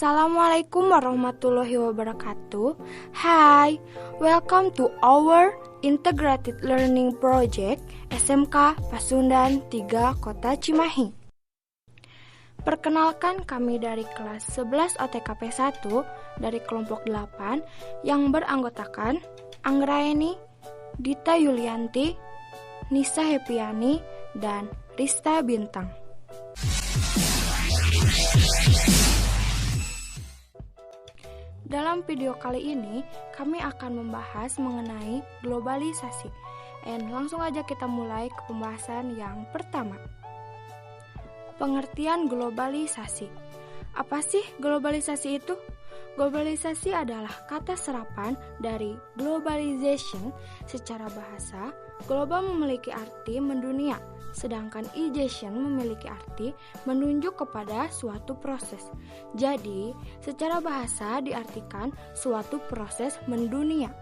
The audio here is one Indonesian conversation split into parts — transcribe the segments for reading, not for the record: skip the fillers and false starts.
Assalamualaikum warahmatullahi wabarakatuh. Hai, welcome to our Integrated Learning Project SMK Pasundan 3 Kota Cimahi. Perkenalkan, kami dari kelas 11 OTKP 1 dari kelompok 8 yang beranggotakan Anggraeni, Dita Yulianti, Nisa Hepiani, dan Rista Bintang. Dalam video kali ini, kami akan membahas mengenai globalisasi. Langsung aja kita mulai ke pembahasan yang pertama. Pengertian globalisasi. Apa sih globalisasi itu? Globalisasi adalah kata serapan dari globalization. Secara bahasa, global memiliki arti mendunia, sedangkan ization memiliki arti menunjuk kepada suatu proses. Jadi, secara bahasa diartikan suatu proses mendunia.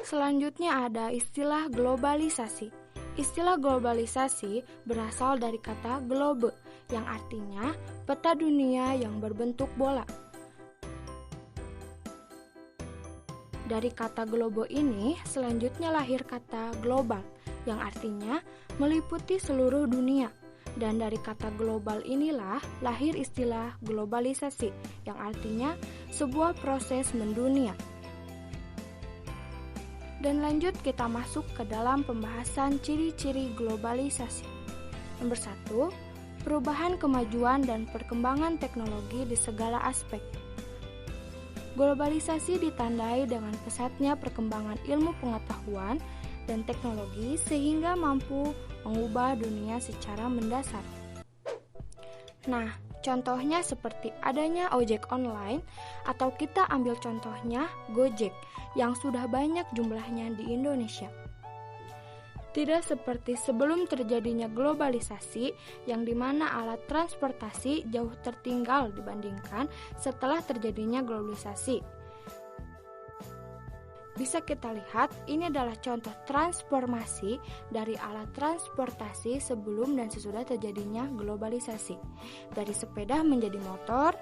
Selanjutnya ada istilah globalisasi. Istilah globalisasi berasal dari kata globe, yang artinya peta dunia yang berbentuk bola. Dari kata globo ini, selanjutnya lahir kata global, yang artinya meliputi seluruh dunia. Dan dari kata global inilah lahir istilah globalisasi, yang artinya sebuah proses mendunia. Dan lanjut kita masuk ke dalam pembahasan ciri-ciri globalisasi. Nomor 1, perubahan, kemajuan, dan perkembangan teknologi di segala aspek. Globalisasi ditandai dengan pesatnya perkembangan ilmu pengetahuan dan teknologi sehingga mampu mengubah dunia secara mendasar. Nah, contohnya seperti adanya ojek online, atau kita ambil contohnya Gojek yang sudah banyak jumlahnya di Indonesia. Tidak seperti sebelum terjadinya globalisasi, yang dimana alat transportasi jauh tertinggal dibandingkan setelah terjadinya globalisasi. Bisa kita lihat, ini adalah contoh transformasi dari alat transportasi sebelum dan sesudah terjadinya globalisasi. Dari sepeda menjadi motor,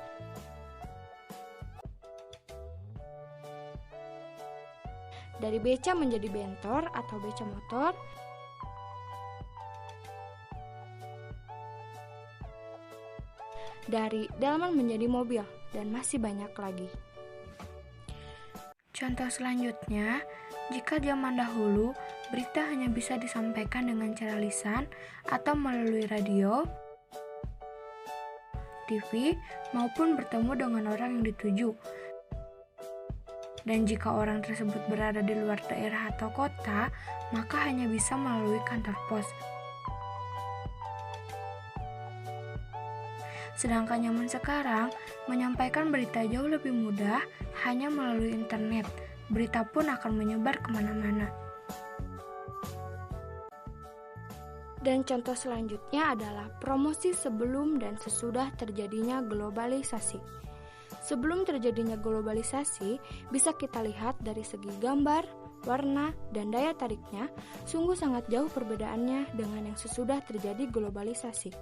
dari beca menjadi bentor atau beca motor, dari delman menjadi mobil, dan masih banyak lagi. Contoh selanjutnya, jika zaman dahulu berita hanya bisa disampaikan dengan cara lisan atau melalui radio, TV, maupun bertemu dengan orang yang dituju. Dan jika orang tersebut berada di luar daerah atau kota, maka hanya bisa melalui kantor pos. Sedangkan zaman sekarang, menyampaikan berita jauh lebih mudah hanya melalui internet. Berita pun akan menyebar kemana-mana. Dan contoh selanjutnya adalah promosi sebelum dan sesudah terjadinya globalisasi. Sebelum terjadinya globalisasi, bisa kita lihat dari segi gambar, warna, dan daya tariknya, sungguh sangat jauh perbedaannya dengan yang sesudah terjadi globalisasi.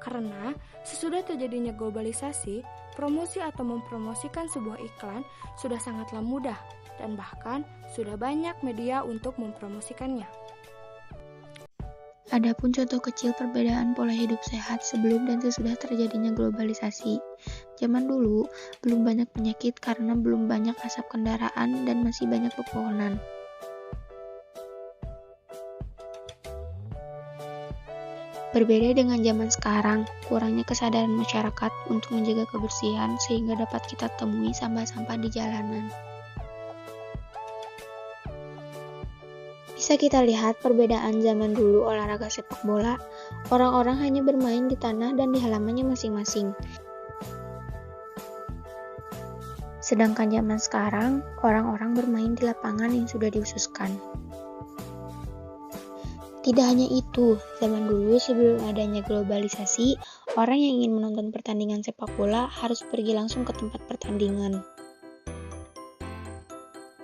Karena sesudah terjadinya globalisasi, promosi atau mempromosikan sebuah iklan sudah sangatlah mudah, dan bahkan sudah banyak media untuk mempromosikannya. Adapun contoh kecil perbedaan pola hidup sehat sebelum dan sesudah terjadinya globalisasi. Zaman dulu, belum banyak penyakit karena belum banyak asap kendaraan dan masih banyak pepohonan. Berbeda dengan zaman sekarang, kurangnya kesadaran masyarakat untuk menjaga kebersihan sehingga dapat kita temui sampah-sampah di jalanan. Bisa kita lihat perbedaan zaman dulu olahraga sepak bola, orang-orang hanya bermain di tanah dan di halamannya masing-masing. Sedangkan zaman sekarang, orang-orang bermain di lapangan yang sudah dikhususkan. Tidak hanya itu, zaman dulu sebelum adanya globalisasi, orang yang ingin menonton pertandingan sepak bola harus pergi langsung ke tempat pertandingan.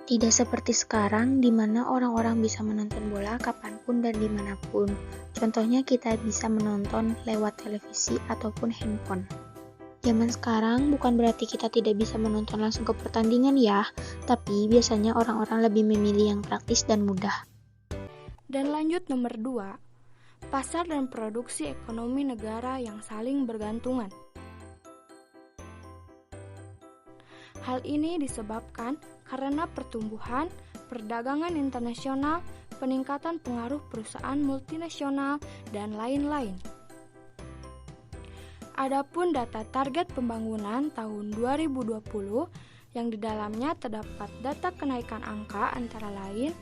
Tidak seperti sekarang, di mana orang-orang bisa menonton bola kapanpun dan dimanapun. Contohnya kita bisa menonton lewat televisi ataupun handphone. Zaman sekarang bukan berarti kita tidak bisa menonton langsung ke pertandingan ya, tapi biasanya orang-orang lebih memilih yang praktis dan mudah. Dan lanjut nomor 2, pasar dan produksi ekonomi negara yang saling bergantungan. Hal ini disebabkan karena pertumbuhan perdagangan internasional, peningkatan pengaruh perusahaan multinasional, dan lain-lain. Adapun data target pembangunan tahun 2020 yang di dalamnya terdapat data kenaikan angka antara lain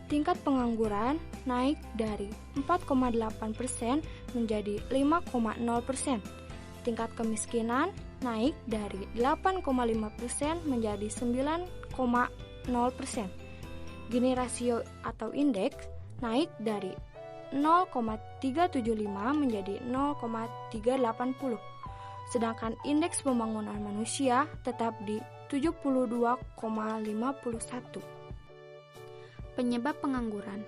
tingkat pengangguran naik dari 4,8% menjadi 5,0%. Tingkat kemiskinan naik dari 8,5% menjadi 9,0%. Gini rasio atau indeks naik dari 0,375 menjadi 0,380. Sedangkan indeks pembangunan manusia tetap di 72,51. Penyebab pengangguran.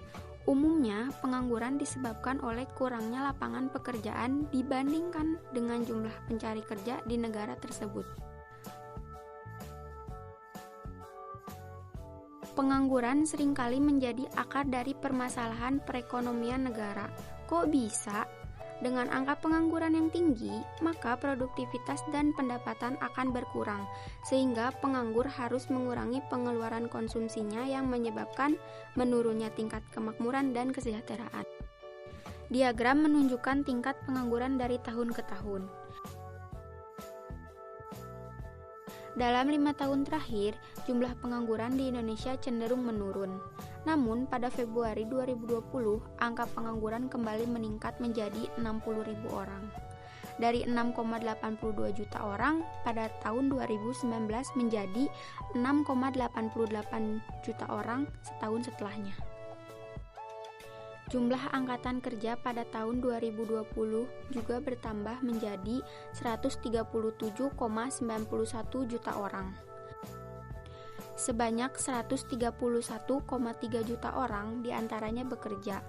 Umumnya, pengangguran disebabkan oleh kurangnya lapangan pekerjaan dibandingkan dengan jumlah pencari kerja di negara tersebut. Pengangguran seringkali menjadi akar dari permasalahan perekonomian negara. Kok bisa? Dengan angka pengangguran yang tinggi, maka produktivitas dan pendapatan akan berkurang, sehingga penganggur harus mengurangi pengeluaran konsumsinya yang menyebabkan menurunnya tingkat kemakmuran dan kesejahteraan. Diagram menunjukkan tingkat pengangguran dari tahun ke tahun. Dalam 5 tahun terakhir, jumlah pengangguran di Indonesia cenderung menurun. Namun, pada Februari 2020, angka pengangguran kembali meningkat menjadi 60.000 orang. Dari 6,82 juta orang pada tahun 2019 menjadi 6,88 juta orang setahun setelahnya. Jumlah angkatan kerja pada tahun 2020 juga bertambah menjadi 137,91 juta orang. Sebanyak 131,3 juta orang diantaranya bekerja.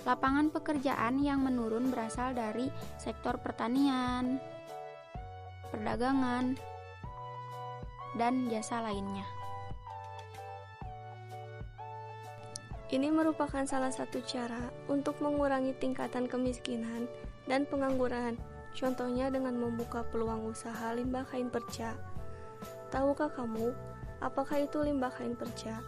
Lapangan pekerjaan yang menurun berasal dari sektor pertanian, perdagangan, dan jasa lainnya. Ini merupakan salah satu cara untuk mengurangi tingkatan kemiskinan dan pengangguran, contohnya dengan membuka peluang usaha limbah kain perca. Tahukah kamu, apakah itu limbah kain perca?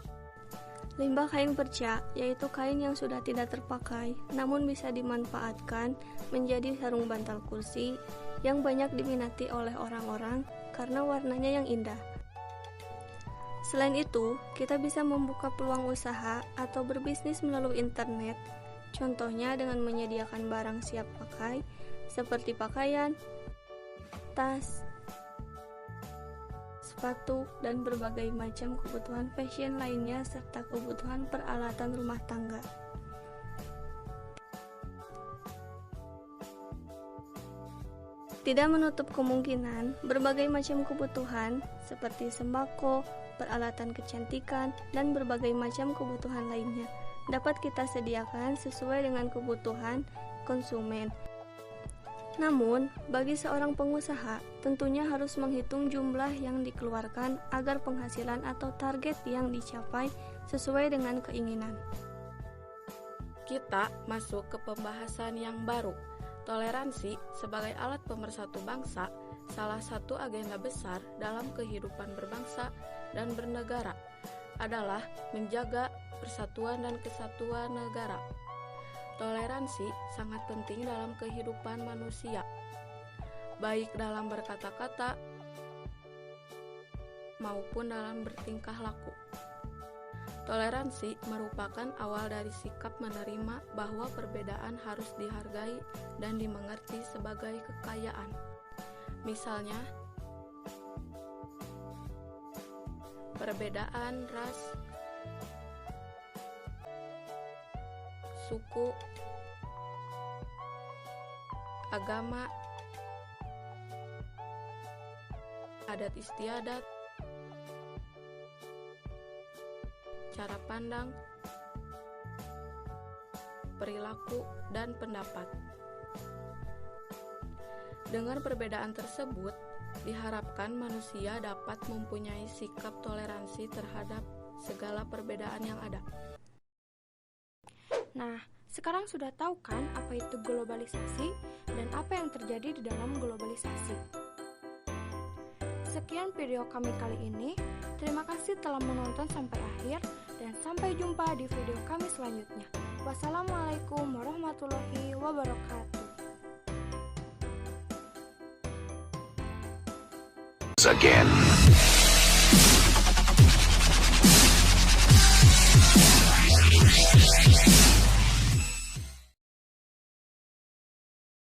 Limbah kain perca yaitu kain yang sudah tidak terpakai, namun bisa dimanfaatkan menjadi sarung bantal kursi yang banyak diminati oleh orang-orang karena warnanya yang indah. Selain itu, kita bisa membuka peluang usaha atau berbisnis melalui internet, contohnya dengan menyediakan barang siap pakai seperti pakaian, tas, sepatu, dan berbagai macam kebutuhan fashion lainnya serta kebutuhan peralatan rumah tangga. Tidak menutup kemungkinan berbagai macam kebutuhan seperti sembako, peralatan kecantikan, dan berbagai macam kebutuhan lainnya dapat kita sediakan sesuai dengan kebutuhan konsumen. Namun, bagi seorang pengusaha, tentunya harus menghitung jumlah yang dikeluarkan agar penghasilan atau target yang dicapai sesuai dengan keinginan. Kita masuk ke pembahasan yang baru. Toleransi sebagai alat pemersatu bangsa, salah satu agenda besar dalam kehidupan berbangsa dan bernegara adalah menjaga persatuan dan kesatuan negara. Toleransi sangat penting dalam kehidupan manusia, baik dalam berkata-kata maupun dalam bertingkah laku. Toleransi merupakan awal dari sikap menerima bahwa perbedaan harus dihargai dan dimengerti sebagai kekayaan. Misalnya, perbedaan ras, suku, agama, adat istiadat, cara pandang, perilaku, dan pendapat. Dengan perbedaan tersebut, diharapkan manusia dapat mempunyai sikap toleransi terhadap segala perbedaan yang ada. Nah, sekarang sudah tahu kan apa itu globalisasi dan apa yang terjadi di dalam globalisasi. Sekian video kami kali ini. Terima kasih telah menonton sampai akhir dan sampai jumpa di video kami selanjutnya. Wassalamualaikum warahmatullahi wabarakatuh. Again.